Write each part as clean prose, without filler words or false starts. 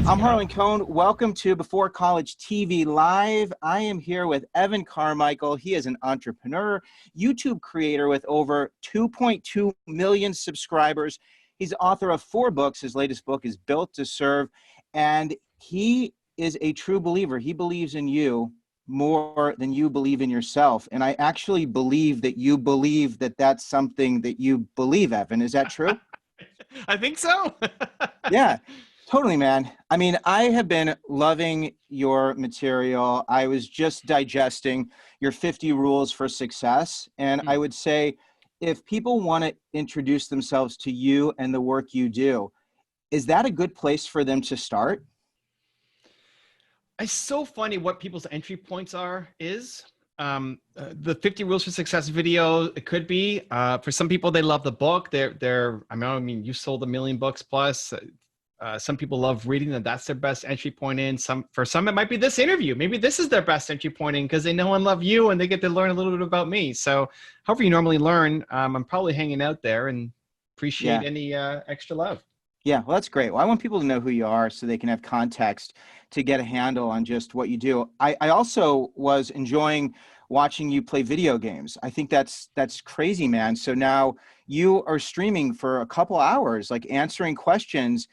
I'm Harlan Cohen. Welcome to Before College TV Live. I am here with Evan Carmichael. He is an entrepreneur, YouTube creator with over 2.2 million subscribers. He's author of 4 books. His latest book is Built to Serve, and he is a true believer. He believes in you more than you believe in yourself. And I actually believe that you believe that that's something that you believe, Evan. Is that true? I think so. Yeah. Totally, man. I mean, I have been loving your material. I was just digesting your 50 rules for success. And I would say, if people want to introduce themselves to you and the work you do, is that a good place for them to start? It's so funny what people's entry points is. The 50 rules for success video, it could be, for some people, they love the book. I mean, you sold 1 million books plus. Some people love reading, and that's their best entry point in. For some, it might be this interview. Maybe this is their best entry point in because they know and love you and they get to learn a little bit about me. So however you normally learn, I'm probably hanging out there and appreciate any extra love. Yeah, well, that's great. Well, I want people to know who you are so they can have context to get a handle on just what you do. I also was enjoying watching you play video games. I think that's crazy, man. So now you are streaming for a couple hours, like answering questions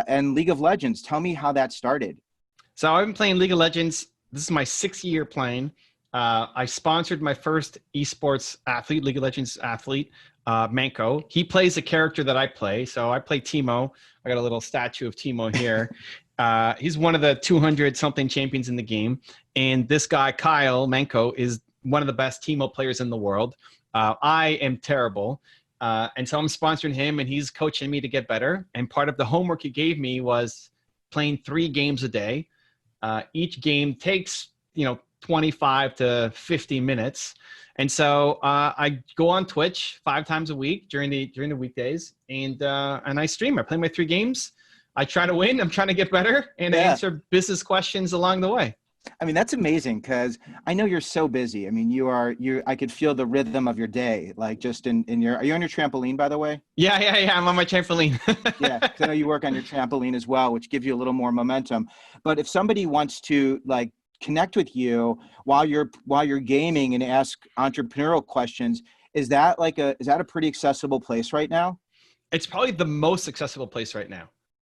and League of Legends. Tell me how that started. So I've been playing League of Legends. This is my 6th year playing. I sponsored my first esports athlete, League of Legends athlete, Manco. He plays the character that I play. So I play Teemo. I got a little statue of Teemo here. He's one of the 200 something champions in the game. And this guy, Kyle Manco, is one of the best Teemo players in the world. I am terrible. And so I'm sponsoring him and he's coaching me to get better. And part of the homework he gave me was playing 3 games a day. Each game takes, 25 to 50 minutes. And so I go on Twitch 5 times a week during the weekdays and I stream. I play my 3 games. I try to win. I'm trying to get better and answer business questions along the way. I mean, that's amazing because I know you're so busy. I mean, I could feel the rhythm of your day, like just are you on your trampoline, by the way? Yeah. I'm on my trampoline. Yeah, because I know you work on your trampoline as well, which gives you a little more momentum. But if somebody wants to like connect with you while you're gaming and ask entrepreneurial questions, is that a pretty accessible place right now? It's probably the most accessible place right now.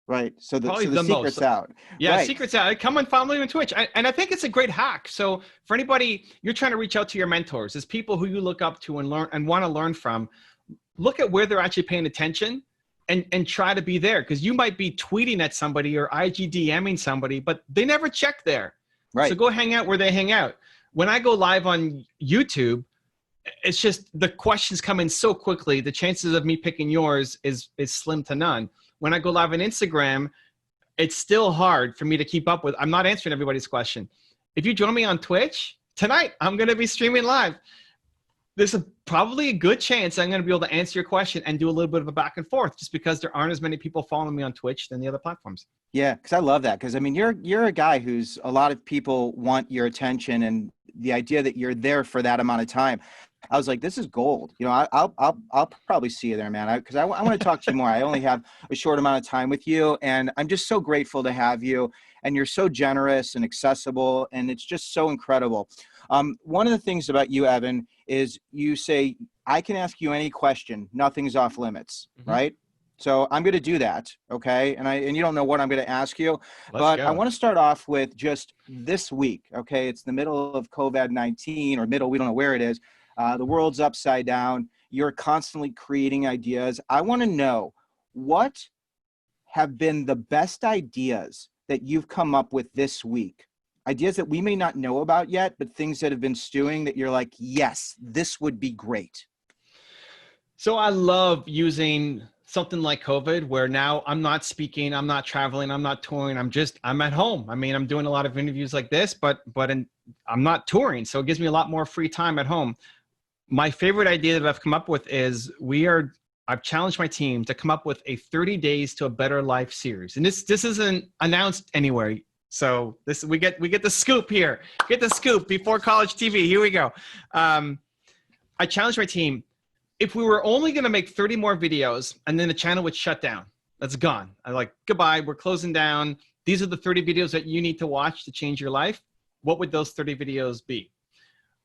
Right. So the secret's out. Yeah, right. Secret's out. Come and follow me on Twitch. And I think it's a great hack. So for anybody, you're trying to reach out to your mentors, as people who you look up to and learn and want to learn from, look at where they're actually paying attention and try to be there. Because you might be tweeting at somebody or IGDMing somebody, but they never check there. Right. So go hang out where they hang out. When I go live on YouTube, it's just the questions come in so quickly. The chances of me picking yours is slim to none. When I go live on Instagram, it's still hard for me to keep up with. I'm not answering everybody's question. If you join me on Twitch, tonight I'm going to be streaming live. There's probably a good chance I'm going to be able to answer your question and do a little bit of a back and forth just because there aren't as many people following me on Twitch than the other platforms. Yeah, because I love that. Because I mean, you're a guy who's a lot of people want your attention, and the idea that you're there for that amount of time. I was like, this is gold. I'll probably see you there, man. Because I want to talk to you more. I only have a short amount of time with you, and I'm just so grateful to have you. And you're so generous and accessible, and it's just so incredible. One of the things about you, Evan, is you say, I can ask you any question. Nothing's off limits, right? So I'm going to do that, okay? And you don't know what I'm going to ask you, but I want to start off with just this week, okay? It's the middle of COVID-19 or middle, we don't know where it is. The world's upside down. You're constantly creating ideas. I want to know, what have been the best ideas that you've come up with this week? Ideas that we may not know about yet, but things that have been stewing that you're like, yes, this would be great. So I love using something like COVID, where now I'm not speaking, I'm not traveling, I'm not touring, I'm at home. I mean, I'm doing a lot of interviews like this, but I'm not touring. So it gives me a lot more free time at home. My favorite idea that I've come up with is I've challenged my team to come up with a 30 Days to a Better Life series. And this isn't announced anywhere. So we get the scoop here. Get the scoop before college TV. Here we go. I challenged my team. If we were only going to make 30 more videos and then the channel would shut down, that's gone. I'm like, goodbye, we're closing down. these are the 30 videos that you need to watch to change your life. What would those 30 videos be?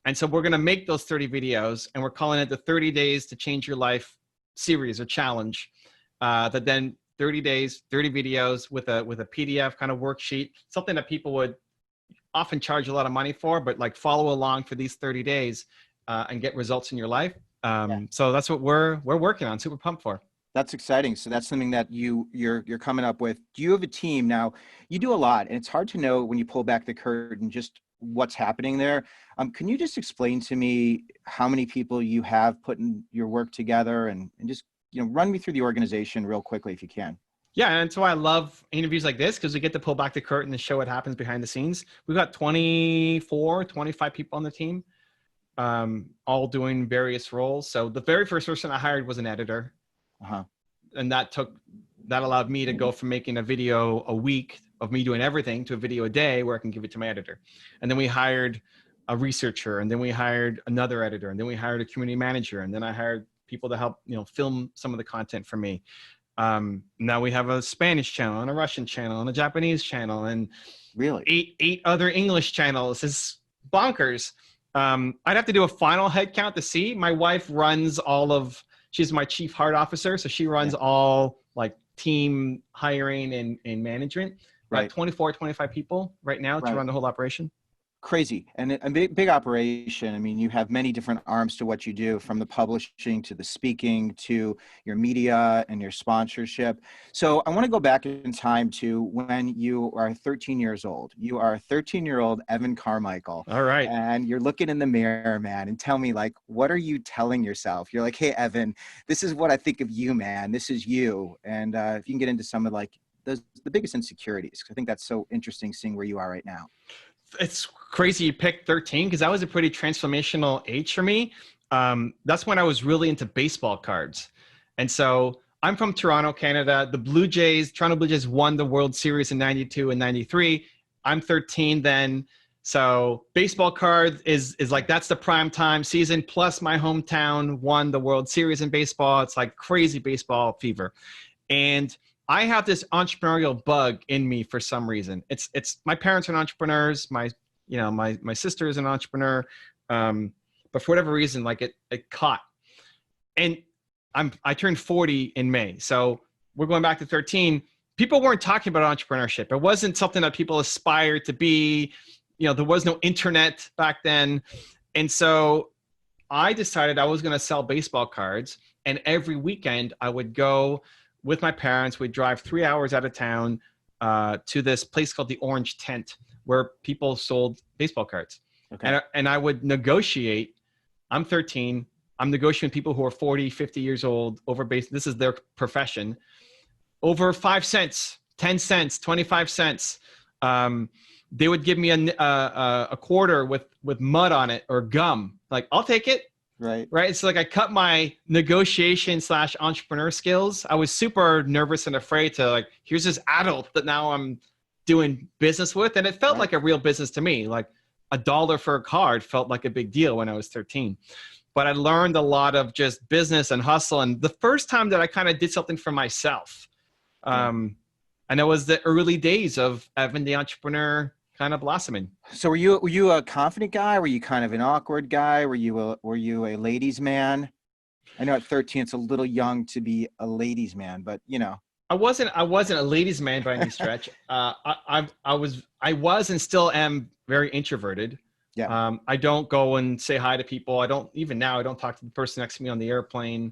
And so we're going to make those 30 videos, and we're calling it the 30 Days to Change Your Life series or challenge. That then 30 days, 30 videos with a PDF kind of worksheet, something that people would often charge a lot of money for, but like follow along for these 30 days and get results in your life. So that's what we're working on. Super pumped for. That's exciting. So that's something that you're coming up with. Do you have a team now? You do a lot, and it's hard to know when you pull back the curtain just what's happening there. Can you just explain to me how many people you have putting your work together, and just run me through the organization real quickly if you can? Yeah, and so I love interviews like this because we get to pull back the curtain and show what happens behind the scenes. We've got 24, 25 people on the team, all doing various roles. So the very first person I hired was an editor. And that allowed me to go from making a video a week of me doing everything to a video a day where I can give it to my editor. And then we hired a researcher, and then we hired another editor, and then we hired a community manager, and then I hired people to help, film some of the content for me. Now we have a Spanish channel and a Russian channel and a Japanese channel and really eight other English channels. It's bonkers. I'd have to do a final head count to see. My wife runs she's my chief heart officer. So she runs all like team hiring and management. Right. 24, 25 people right now to run the whole operation. Crazy. And a big operation. I mean, you have many different arms to what you do, from the publishing to the speaking to your media and your sponsorship. So I want to go back in time to when you are 13 years old. You are a 13-year-old Evan Carmichael. All right. And you're looking in the mirror, man, and tell me, like, what are you telling yourself? You're like, hey, Evan, this is what I think of you, man. This is you. And if you can get into some of like the biggest insecurities, because I think that's so interesting seeing where you are right now. It's crazy you picked 13 because that was a pretty transformational age for me. That's when I was really into baseball cards. And so I'm from Toronto, Canada. The Toronto Blue Jays won the World Series in 92 and 93. I'm 13 then. So baseball cards is like, that's the prime time season. Plus my hometown won the World Series in baseball. It's like crazy baseball fever. And I have this entrepreneurial bug in me for some reason. It's my parents are entrepreneurs. My sister is an entrepreneur. But for whatever reason, like it caught. And I turned 40 in May. So we're going back to 13. People weren't talking about entrepreneurship. It wasn't something that people aspired to be. There was no internet back then. And so I decided I was going to sell baseball cards. And every weekend I would go with my parents. We'd drive 3 hours out of town to this place called the Orange Tent, where people sold baseball cards. Okay. And I would negotiate. I'm 13. I'm negotiating with people who are 40, 50 years old over base. This is their profession. Over 5 cents, 10 cents, 25 cents. They would give me a quarter with mud on it or gum. Like, I'll take it. Right. It's like I cut my negotiation / entrepreneur skills. I was super nervous and afraid to, like, here's this adult that now I'm doing business with. And it felt like a real business to me. Like $1 for a card felt like a big deal when I was 13. But I learned a lot of just business and hustle. And the first time that I kind of did something for myself, and it was the early days of Evan the entrepreneur kind of blossoming. So were you a confident guy? Were you kind of an awkward guy? Were you a ladies' man? I know at 13 it's a little young to be a ladies' man, but I wasn't a ladies' man by any stretch. I was and still am very introverted. Yeah. I don't go and say hi to people. I don't talk to the person next to me on the airplane.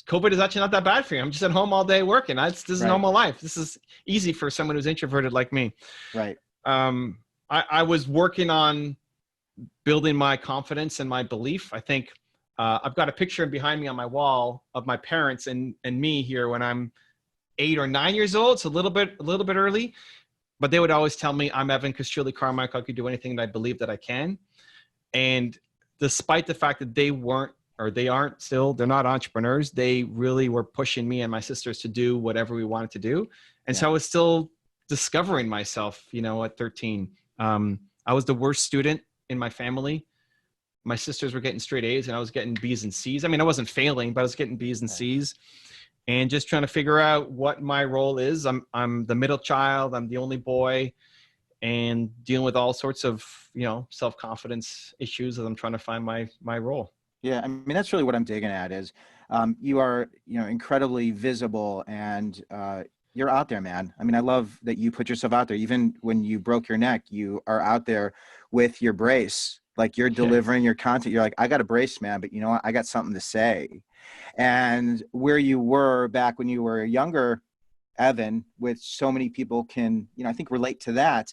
COVID is actually not that bad for you. I'm just at home all day working. This is normal life. This is easy for someone who's introverted like me. Right. I was working on building my confidence and my belief. I think I've got a picture behind me on my wall of my parents and me here when I'm 8 or 9 years old. It's a little bit early, but they would always tell me I'm Evan because truly Carmichael, I could do anything that I believe that I can. And despite the fact that they're not entrepreneurs, they really were pushing me and my sisters to do whatever we wanted to do. And so I was still discovering myself, at 13. I was the worst student in my family. My sisters were getting straight A's and I was getting B's and C's. I mean, I wasn't failing, but I was getting B's and C's. and just trying to figure out what my role is. I'm the middle child. I'm the only boy, and dealing with all sorts of, self-confidence issues as I'm trying to find my role. Yeah, I mean, that's really what I'm digging at is you are, incredibly visible and you're out there, man. I mean, I love that you put yourself out there. Even when you broke your neck, you are out there with your brace. Like you're delivering your content. You're like, I got a brace, man, but you know what? I got something to say. And where you were back when you were younger, Evan, with so many people can, I think relate to that.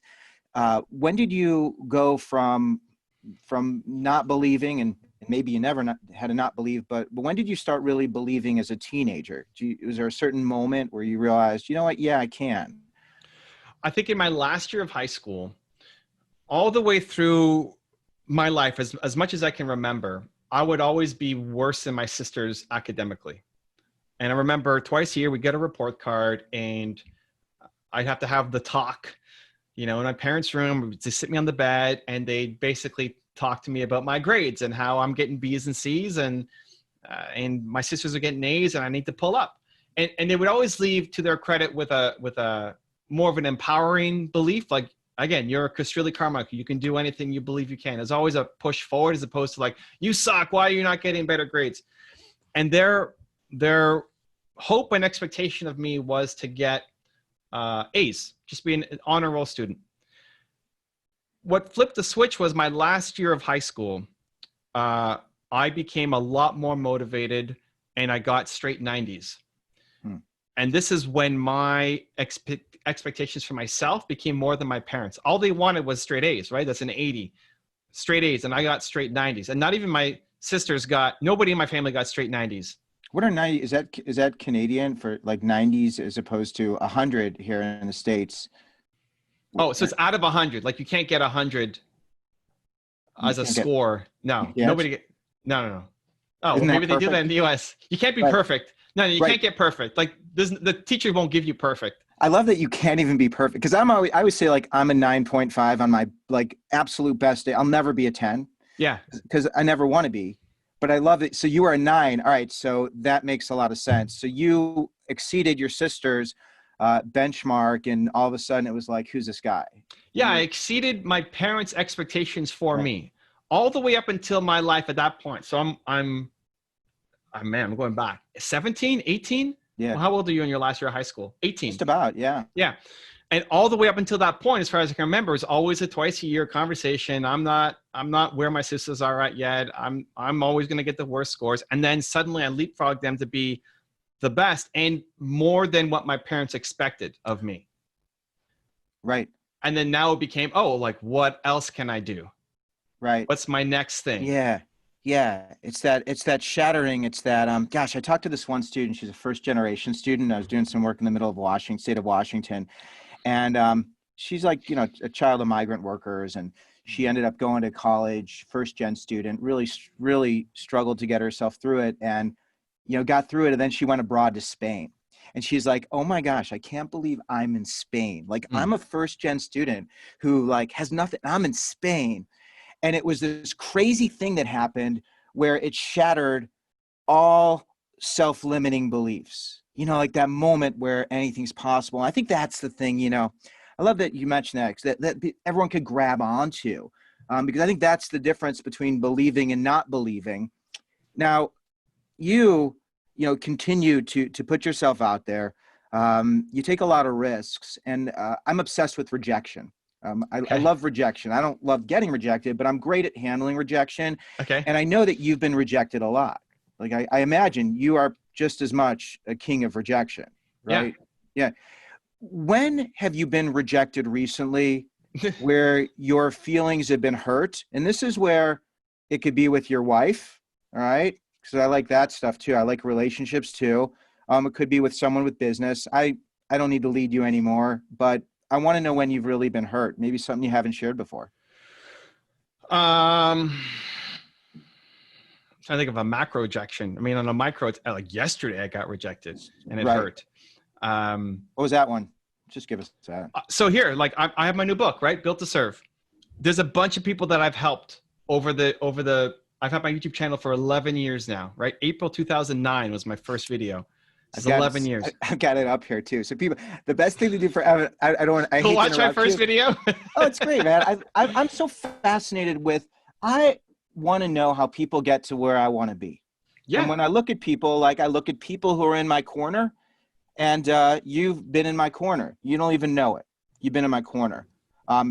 When did you go from not believing, and maybe you never had to not believe, but when did you start really believing as a teenager? Was there a certain moment where you realized, you know what? Yeah, I can. I think in my last year of high school, all the way through my life, as much as I can remember, I would always be worse than my sisters academically. And I remember twice a year we'd get a report card and I'd have to have the talk, in my parents' room. They sit me on the bed and they'd basically talk to me about my grades and how I'm getting B's and C's, and my sisters are getting A's and I need to pull up. And they would always leave, to their credit, with a more of an empowering belief. Like, again, you're a Castrilli Carmichael. You can do anything you believe you can. There's always a push forward, as opposed to like, you suck. Why are you not getting better grades? And their hope and expectation of me was to get A's, just be an honor roll student. What flipped the switch was my last year of high school. I became a lot more motivated and I got straight 90s. And this is when my expectations for myself became more than my parents. All they wanted was straight A's, right? That's an 80. Straight A's, and I got straight 90s. And not even my sisters nobody in my family got straight 90s. What are 90? Is that Canadian for like 90s as opposed to 100 here in the States? Oh, so it's out of 100. Like you can't get 100 as a score. No, nobody. No. Oh, well, maybe they do that in the US. You can't be perfect. No, you can't get perfect. Like the teacher won't give you perfect. I love that you can't even be perfect, because I always say like I'm a 9.5 on my like absolute best day. I'll never be a 10. Yeah, because I never want to be. But I love it. So you are a 9. All right, so that makes a lot of sense. So you exceeded your sister's benchmark, and all of a sudden it was like, who's this guy? Yeah, I exceeded my parents' expectations for me all the way up until my life at that point. So I'm going back 17, 18. Yeah. Well, how old are you in your last year of high school? 18. Just about. Yeah. Yeah. And all the way up until that point, as far as I can remember, it's always a twice a year conversation. I'm not where my sisters are at yet. I'm always going to get the worst scores. And then suddenly I leapfrog them to be the best and more than what my parents expected of me. Right. And then now it became, like, what else can I do? Right. What's my next thing? Yeah. Yeah. It's that shattering. It's that, gosh, I talked to this one student. She's a first generation student. I was doing some work in the middle of state of Washington. And she's like, a child of migrant workers. And she ended up going to college, first gen student, really struggled to get herself through it, and, got through it. And then she went abroad to Spain. And she's like, oh my gosh, I can't believe I'm in Spain. Like I'm a first gen student who like has nothing. I'm in Spain. And it was this crazy thing that happened where it shattered all self-limiting beliefs, like that moment where anything's possible. And I think that's the thing, I love that you mentioned that everyone could grab onto, because I think that's the difference between believing and not believing. Now, you continue to put yourself out there. You take a lot of risks, and I'm obsessed with rejection. I love rejection. I don't love getting rejected, but I'm great at handling rejection. Okay. And I know that you've been rejected a lot. Like I imagine you are just as much a king of rejection, right? Yeah. When have you been rejected recently where your feelings have been hurt? And this is where it could be with your wife, all right? Because I like that stuff too. I like relationships too. It could be with someone with business. I don't need to lead you anymore, but I want to know when you've really been hurt. Maybe something you haven't shared before. I think of a macro rejection. I mean, on a micro, it's like yesterday I got rejected and it hurt. What was that one? Just give us that. So here, like I have my new book, right? Built to Serve. There's a bunch of people that I've helped I've had my YouTube channel for 11 years now, right? April 2009 was my first video. It's 11 years. I've got it up here too. So people, the best thing to do for Evan, I don't want, I hate to watch my interrupt first you. video. Oh, it's great, man. I'm so fascinated with, I want to know how people get to where I want to be. Yeah. And when I look at people, like I look at people who are in my corner, and you've been in my corner. You don't even know it. You've been in my corner.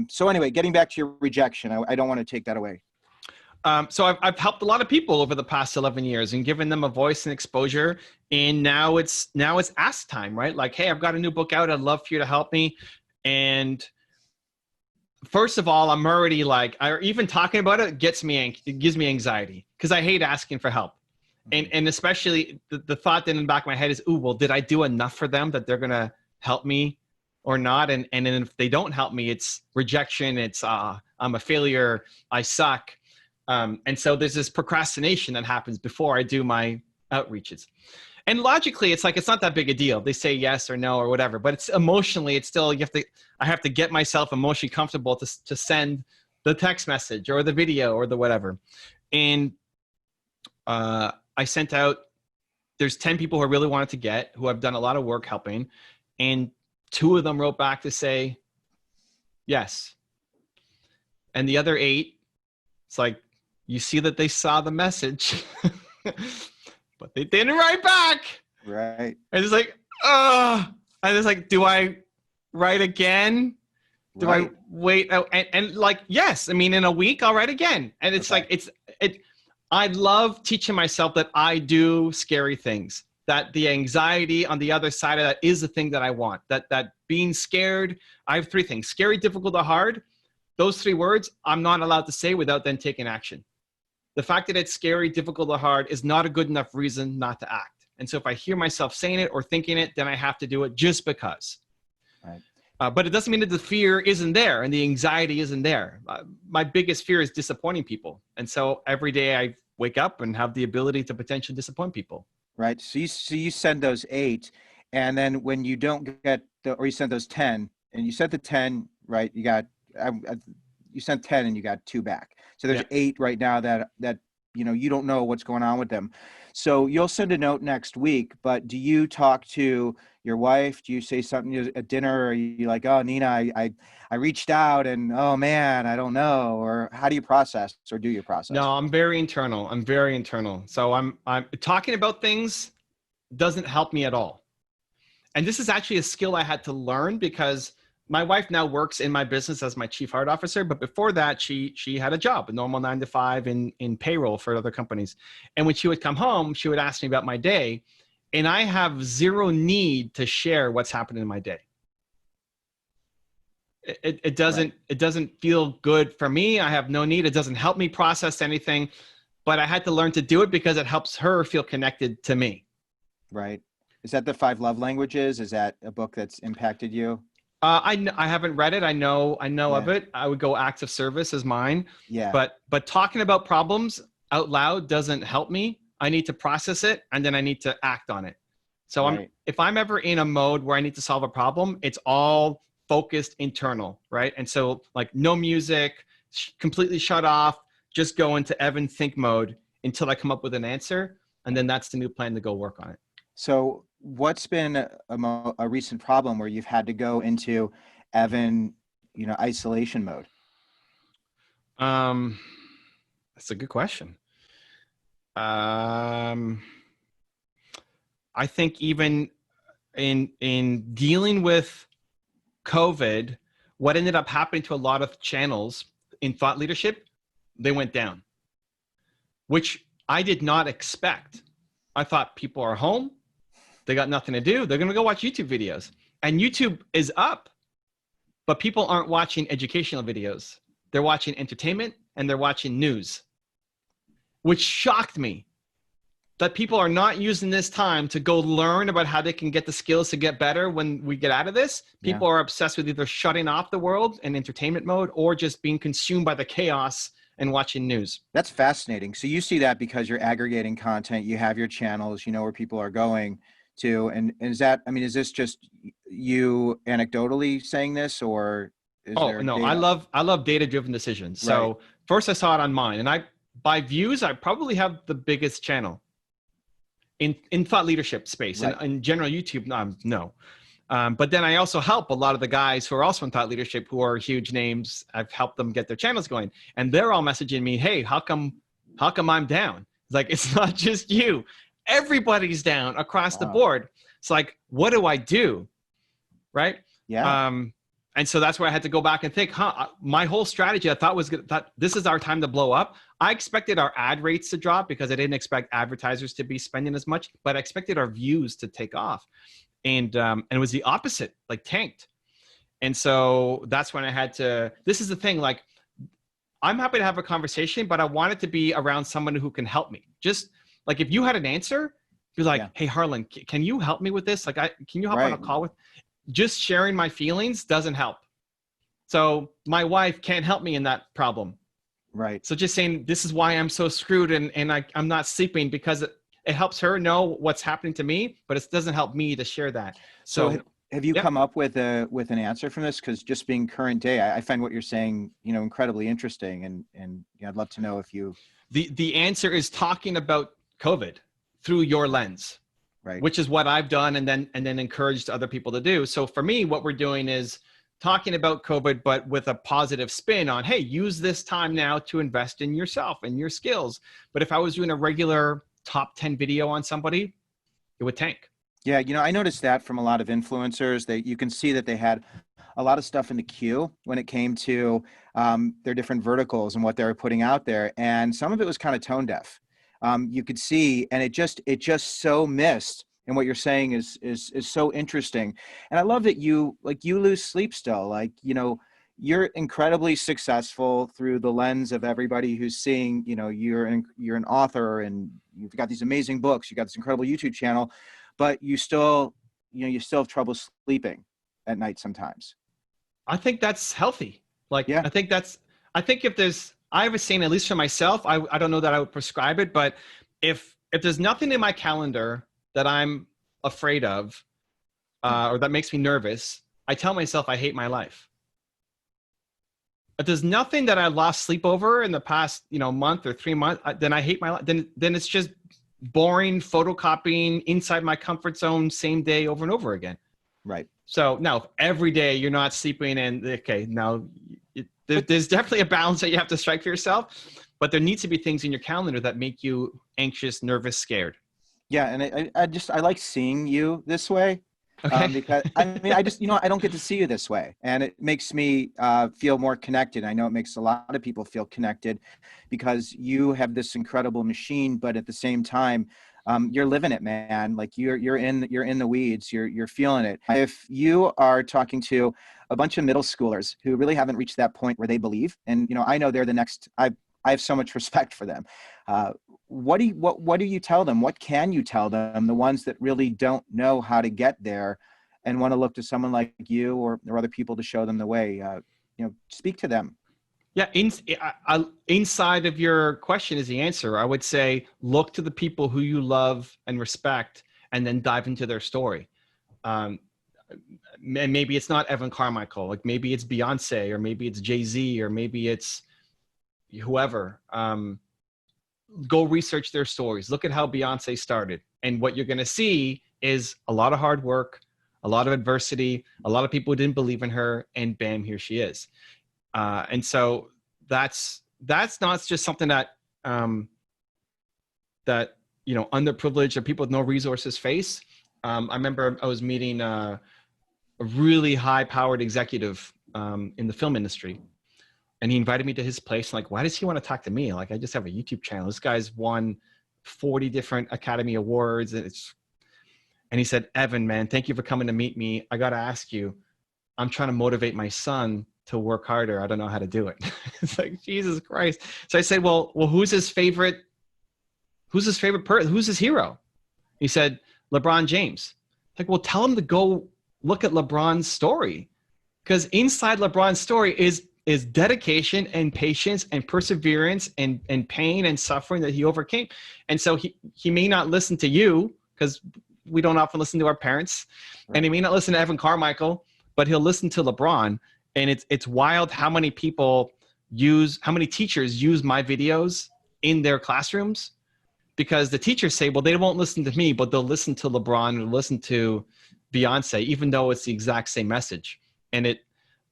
So anyway, getting back to your rejection, I don't want to take that away. So I've helped a lot of people over the past 11 years and given them a voice and exposure. And now it's ask time, right? Like, hey, I've got a new book out. I'd love for you to help me. And first of all, I'm already like, even talking about it gives me anxiety because I hate asking for help. And especially the thought that in the back of my head is, ooh, well, did I do enough for them that they're going to help me or not? And then if they don't help me, it's rejection. It's I'm a failure. I suck. And so there's this procrastination that happens before I do my outreaches. And logically, it's like, it's not that big a deal. They say yes or no or whatever, but it's emotionally, it's still, I have to get myself emotionally comfortable to send the text message or the video or the whatever. And I sent out, there's 10 people who I really wanted to get, who I've done a lot of work helping. And 2 of them wrote back to say, yes. And the other 8, it's like, you see that they saw the message, but they didn't write back. Right. And it's like, I was like, do I write again? Do I wait? And like, yes, I mean, in a week I'll write again. And it's like, I love teaching myself that I do scary things, that the anxiety on the other side of that is the thing that I want, that being scared. I have 3 things: scary, difficult, or hard. Those 3 words I'm not allowed to say without then taking action. The fact that it's scary, difficult, or hard is not a good enough reason not to act. And so if I hear myself saying it or thinking it, then I have to do it just because. Right. But it doesn't mean that the fear isn't there and the anxiety isn't there. My biggest fear is disappointing people. And so every day I wake up and have the ability to potentially disappoint people. Right. So you send those 8, and then when you don't get or you send those 10, and you sent the 10, right? You got, you sent 10 and you got 2 back. So there's 8 right now that, you don't know what's going on with them. So you'll send a note next week, but do you talk to your wife? Do you say something at dinner? Or are you like, oh, Nina, I reached out and, oh man, I don't know. Or how do you process, or do you process? No, I'm very internal. So I'm talking about things doesn't help me at all. And this is actually a skill I had to learn because my wife now works in my business as my chief heart officer. But before that, she had a job, a normal 9 to 5 in payroll for other companies. And when she would come home, she would ask me about my day. And I have zero need to share what's happening in my day. It doesn't feel good for me. I have no need. It doesn't help me process anything, but I had to learn to do it because it helps her feel connected to me. Right. Is that the 5 love languages? Is that a book that's impacted you? I haven't read it. I know of it. I would go acts of service as mine. Yeah. But talking about problems out loud doesn't help me. I need to process it and then I need to act on it. So if I'm ever in a mode where I need to solve a problem, it's all focused internal, right? And so like no music, completely shut off, just go into Evan think mode until I come up with an answer. And then that's the new plan to go work on it. So what's been a recent problem where you've had to go into Evan, isolation mode? That's a good question. I think even in dealing with COVID, what ended up happening to a lot of channels in thought leadership, they went down, which I did not expect. I thought people are home. They got nothing to do. They're going to go watch YouTube videos. And YouTube is up, but people aren't watching educational videos. They're watching entertainment and they're watching news, which shocked me that people are not using this time to go learn about how they can get the skills to get better when we get out of this. People are obsessed with either shutting off the world in entertainment mode or just being consumed by the chaos and watching news. That's fascinating. So you see that because you're aggregating content, you have your channels, you know where people are going to, and is this just you anecdotally saying this, or is there no, data? I love data-driven decisions. So first I saw it on mine, and by views, I probably have the biggest channel. in thought leadership space. Right. And in general YouTube, no. But then I also help a lot of the guys who are also in thought leadership who are huge names. I've helped them get their channels going, and they're all messaging me, hey, how come I'm down? It's like, it's not just you. Everybody's down across the board. It's like, what do I do? Right? Yeah. And so that's where I had to go back and think, my whole strategy I thought was good, that this is our time to blow up. I expected our ad rates to drop because I didn't expect advertisers to be spending as much, but I expected our views to take off. And it was the opposite, like tanked. And so that's when I had to, this is the thing, like, I'm happy to have a conversation, but I want it to be around someone who can help me. Just like, if you had an answer, be like, hey, Harlan, can you help me with this? Like, can you hop on a call with? Just sharing my feelings doesn't help. So my wife can't help me in that problem. Right. So just saying, this is why I'm so screwed and I'm not sleeping, because it helps her know what's happening to me, but it doesn't help me to share that. So have you come up with an answer from this? Because just being current day, I find what you're saying, incredibly interesting, and I'd love to know if you. The answer is talking about COVID through your lens. Right. Which is what I've done and then encouraged other people to do. So for me, what we're doing is talking about COVID, but with a positive spin on, hey, use this time now to invest in yourself and your skills. But if I was doing a regular top 10 video on somebody, it would tank. Yeah, I noticed that from a lot of influencers, that you can see that they had a lot of stuff in the queue when it came to their different verticals and what they were putting out there. And some of it was kind of tone deaf. You could see, and it just so missed. And what you're saying is so interesting. And I love that you lose sleep still. Like, you're incredibly successful through the lens of everybody who's seeing, you're an author and you've got these amazing books, you got this incredible YouTube channel, but you still have trouble sleeping at night sometimes. I think that's healthy. Like, yeah. I think if there's, I have a saying, at least for myself, I don't know that I would prescribe it, but if there's nothing in my calendar that I'm afraid of, or that makes me nervous, I tell myself I hate my life. If there's nothing that I lost sleep over in the past, month or 3 months, then I hate my life. Then it's just boring photocopying inside my comfort zone, same day over and over again. Right. So now, if every day you're not sleeping, and okay, now there's definitely a balance that you have to strike for yourself, but there needs to be things in your calendar that make you anxious, nervous, scared. Yeah. And I like seeing you this way. Okay. Because I just, I don't get to see you this way, and it makes me feel more connected. I know it makes a lot of people feel connected because you have this incredible machine, but at the same time, you're living it, man. Like you're in the weeds, you're feeling it. If you are talking to a bunch of middle schoolers who really haven't reached that point where they believe, and I know they're the next, I have so much respect for them. What do you tell them? What can you tell them? The ones that really don't know how to get there and want to look to someone like you or other people to show them the way, speak to them. Yeah. Inside of your question is the answer. I would say, look to the people who you love and respect, and then dive into their story. And maybe it's not Evan Carmichael, like maybe it's Beyonce, or maybe it's Jay-Z, or maybe it's whoever. Go research their stories. Look at how Beyonce started. And what you're going to see is a lot of hard work, a lot of adversity, a lot of people who didn't believe in her, and bam, here she is. And so that's not just something that, underprivileged or people with no resources face. I remember I was meeting a really high-powered executive in the film industry. And he invited me to his place. Like, why does he want to talk to me? Like, I just have a YouTube channel. This guy's won 40 different Academy Awards. And he said, Evan, man, thank you for coming to meet me. I got to ask you, I'm trying to motivate my son to work harder. I don't know how to do it. It's like, Jesus Christ. So I said, well, who's his favorite person? Who's his hero? He said, LeBron James. Like, well, tell him to go look at LeBron's story. Because inside LeBron's story is dedication and patience and perseverance and pain and suffering that he overcame. And so he may not listen to you, because we don't often listen to our parents, right. And he may not listen to Evan Carmichael, but he'll listen to LeBron. And it's wild how many teachers use my videos in their classrooms, because the teachers say, well, they won't listen to me, but they'll listen to LeBron or listen to Beyonce, even though it's the exact same message. And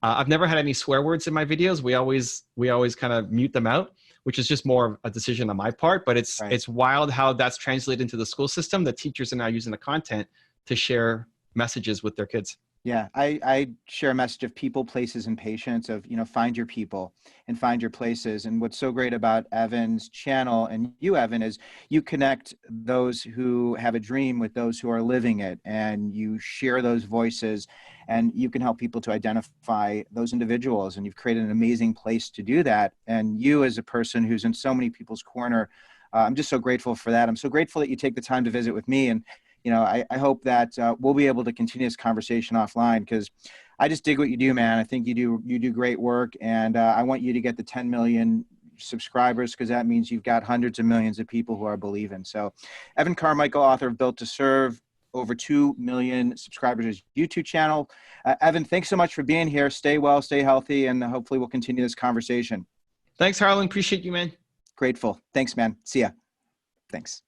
I've never had any swear words in my videos. We always kind of mute them out, which is just more of a decision on my part. But it's wild how that's translated into the school system. The teachers are now using the content to share messages with their kids. Yeah, I share a message of people, places, and patience of, find your people and find your places. And what's so great about Evan's channel and you, Evan, is you connect those who have a dream with those who are living it, and you share those voices, and you can help people to identify those individuals. And you've created an amazing place to do that. And you, as a person who's in so many people's corner, I'm just so grateful for that. I'm so grateful that you take the time to visit with me. And I hope that we'll be able to continue this conversation offline, because I just dig what you do, man. I think you do great work, and I want you to get the 10 million subscribers, because that means you've got hundreds of millions of people who are believing. So Evan Carmichael, author of Built to Serve, over 2 million subscribers, his YouTube channel. Evan, thanks so much for being here. Stay well, stay healthy, and hopefully we'll continue this conversation. Thanks, Harlan. Appreciate you, man. Grateful. Thanks, man. See ya. Thanks.